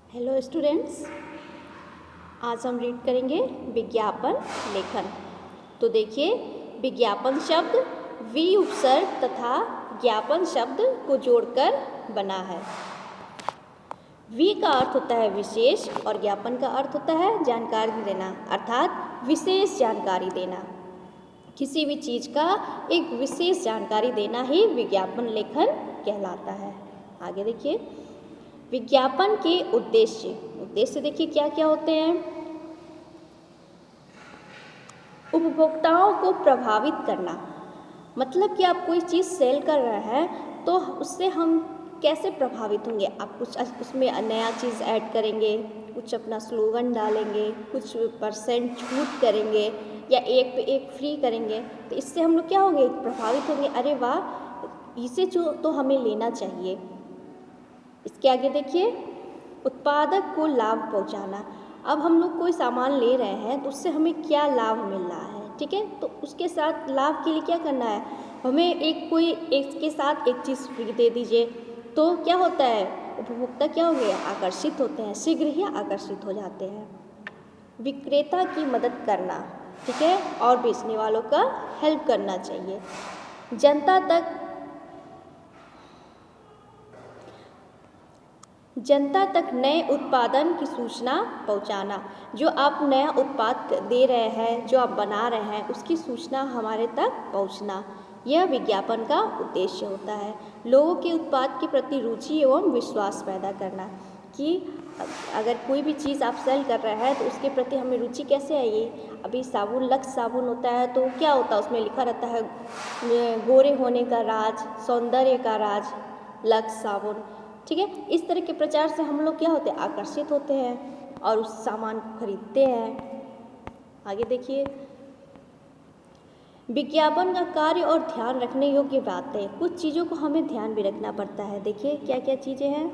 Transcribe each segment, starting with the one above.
Hello students, आज हम read करेंगे विज्ञापन लेखन। तो देखिए, विज्ञापन शब्द वि उपसर्ग तथा ज्ञापन शब्द को जोड़कर बना है। वि का अर्थ होता है विशेष और ज्ञापन का अर्थ होता है जानकारी देना, अर्थात विशेष जानकारी देना। किसी भी चीज़ का एक विशेष जानकारी देना ही विज्ञापन लेखन कहलाता है। आगे देखिए, विज्ञापन के उद्देश्य देखिए क्या क्या होते हैं। उपभोक्ताओं को प्रभावित करना, मतलब कि आप कोई चीज़ सेल कर रहे हैं तो उससे हम कैसे प्रभावित होंगे। आप कुछ उसमें नया चीज़ ऐड करेंगे, कुछ अपना स्लोगन डालेंगे, कुछ % छूट करेंगे या एक पे एक फ्री करेंगे, तो इससे हम लोग क्या होंगे, प्रभावित होंगे। अरे वाह, इसे जो तो हमें लेना चाहिए। इसके आगे देखिए, उत्पादक को लाभ पहुंचाना। अब हम लोग कोई सामान ले रहे हैं तो उससे हमें क्या लाभ मिल रहा है, ठीक है। तो उसके साथ लाभ के लिए क्या करना है, हमें एक के साथ एक चीज़ फ्री दे दीजिए। तो क्या होता है, उपभोक्ता क्या हो गया, आकर्षित होते हैं, शीघ्र ही आकर्षित हो जाते हैं। विक्रेता की मदद करना, ठीक है, और बेचने वालों का हेल्प करना चाहिए। जनता तक नए उत्पादन की सूचना पहुंचाना। जो आप नया उत्पाद दे रहे हैं, जो आप बना रहे हैं, उसकी सूचना हमारे तक पहुंचना, यह विज्ञापन का उद्देश्य होता है। लोगों के उत्पाद के प्रति रुचि एवं विश्वास पैदा करना, कि अगर कोई भी चीज़ आप सेल कर रहे हैं तो उसके प्रति हमें रुचि कैसे आएगी। अभी साबुन, लक्स साबुन होता है तो क्या होता है, उसमें लिखा रहता है गोरे होने का राज, सौंदर्य का राज, लक्स साबुन, ठीक है। इस तरह के प्रचार से हम लोग क्या होते हैं, आकर्षित होते हैं और उस सामान को खरीदते हैं। आगे देखिए, विज्ञापन का कार्य और ध्यान रखने योग्य बातें। कुछ चीज़ों को हमें ध्यान भी रखना पड़ता है। देखिए क्या क्या चीज़ें हैं।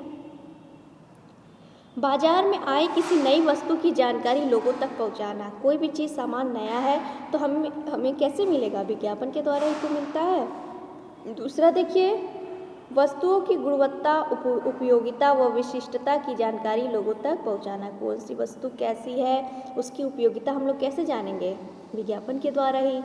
बाजार में आए किसी नई वस्तु की जानकारी लोगों तक पहुंचाना। कोई भी चीज़ सामान नया है तो हमें कैसे मिलेगा, विज्ञापन के द्वारा ही तो मिलता है। दूसरा देखिए, वस्तुओं की गुणवत्ता, उपयोगिता व विशिष्टता की जानकारी लोगों तक पहुंचाना। कौन सी वस्तु कैसी है, उसकी उपयोगिता हम लोग कैसे जानेंगे, विज्ञापन के द्वारा ही।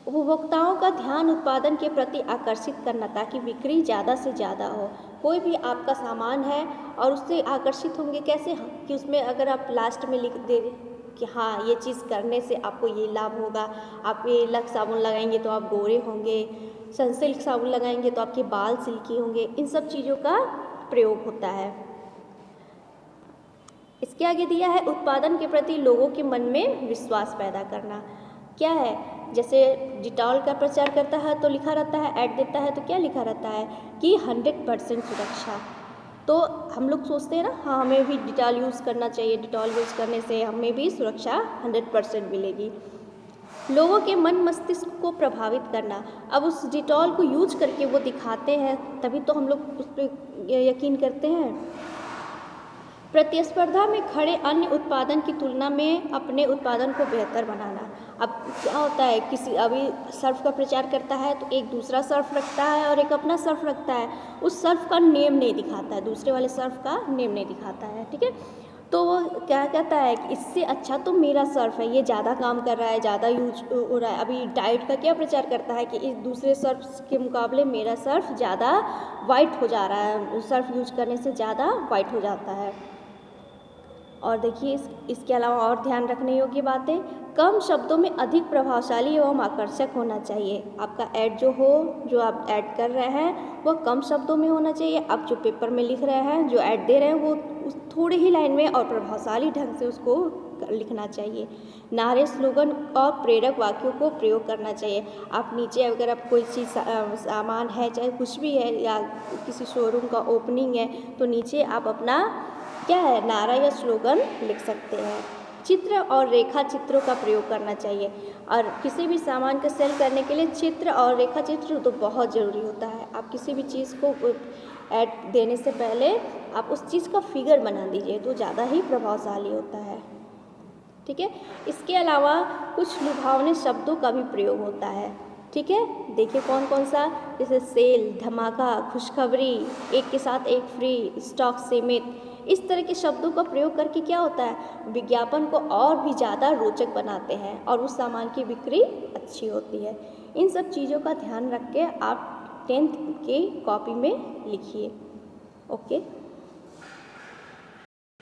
उपभोक्ताओं का ध्यान उत्पादन के प्रति आकर्षित करना, ताकि बिक्री ज़्यादा से ज़्यादा हो। कोई भी आपका सामान है और उससे आकर्षित होंगे कैसे, कि उसमें अगर आप लास्ट में लिख दे कि हाँ, ये चीज़ करने से आपको ये लाभ होगा। आप ये लक्स साबुन लगाएंगे तो आप गोरे होंगे, सनसिल्क साबुन लगाएंगे तो आपके बाल सिल्की होंगे। इन सब चीज़ों का प्रयोग होता है। इसके आगे दिया है, उत्पादन के प्रति लोगों के मन में विश्वास पैदा करना। क्या है, जैसे डिटॉल का प्रचार करता है तो लिखा रहता है, ऐड देता है तो क्या लिखा रहता है कि 100% सुरक्षा। तो हम लोग सोचते हैं ना, हाँ हमें भी डिटॉल यूज़ करना चाहिए, डिटॉल यूज़ करने से हमें भी सुरक्षा 100% मिलेगी। लोगों के मन मस्तिष्क को प्रभावित करना। अब उस डिटॉल को यूज करके वो दिखाते हैं, तभी तो हम लोग उस पर यकीन करते हैं। प्रतिस्पर्धा में खड़े अन्य उत्पादन की तुलना में अपने उत्पादन को बेहतर बनाना। अब क्या होता है, किसी अभी सर्फ का प्रचार करता है तो एक दूसरा सर्फ रखता है और एक अपना सर्फ रखता है। उस सर्फ का नेम नहीं दिखाता है, दूसरे वाले सर्फ का नेम नहीं दिखाता है, ठीक है। तो वो क्या कहता है कि इससे अच्छा तो मेरा सर्फ है, ये ज़्यादा काम कर रहा है, ज़्यादा यूज हो रहा है। अभी डाइट का क्या प्रचार करता है कि इस दूसरे सर्फ के मुकाबले मेरा सर्फ ज़्यादा वाइट हो जा रहा है, सर्फ यूज करने से ज़्यादा वाइट हो जाता है। और देखिए, इसके अलावा और ध्यान रखने योग्य बातें, कम शब्दों में अधिक प्रभावशाली एवं आकर्षक होना चाहिए। आपका ऐड जो आप ऐड कर रहे हैं वह कम शब्दों में होना चाहिए। आप जो पेपर में लिख रहे हैं, जो ऐड दे रहे हैं, वो थोड़े ही लाइन में और प्रभावशाली ढंग से उसको लिखना चाहिए। नारे, स्लोगन और प्रेरक वाक्यों को प्रयोग करना चाहिए। आप नीचे अगर आप कोई चीज़ सामान है, चाहे कुछ भी है, या किसी शोरूम का ओपनिंग है, तो नीचे आप अपना क्या है, नारा या स्लोगन लिख सकते हैं। चित्र और रेखा चित्रों का प्रयोग करना चाहिए। और किसी भी सामान का सेल करने के लिए चित्र और रेखा चित्र तो बहुत ज़रूरी होता है। आप किसी भी चीज़ को ऐड देने से पहले आप उस चीज़ का फिगर बना दीजिए, तो ज़्यादा ही प्रभावशाली होता है, ठीक है। इसके अलावा कुछ लुभावने शब्दों का भी प्रयोग होता है। ठीक है, देखिए कौन कौन सा, जैसे सेल, धमाका, खुशखबरी, एक के साथ एक फ्री, स्टॉक सीमित, इस तरह के शब्दों का प्रयोग करके क्या होता है, विज्ञापन को और भी ज़्यादा रोचक बनाते हैं और उस सामान की बिक्री अच्छी होती है। इन सब चीज़ों का ध्यान रख के आप 10th की कॉपी में लिखिए। ओके।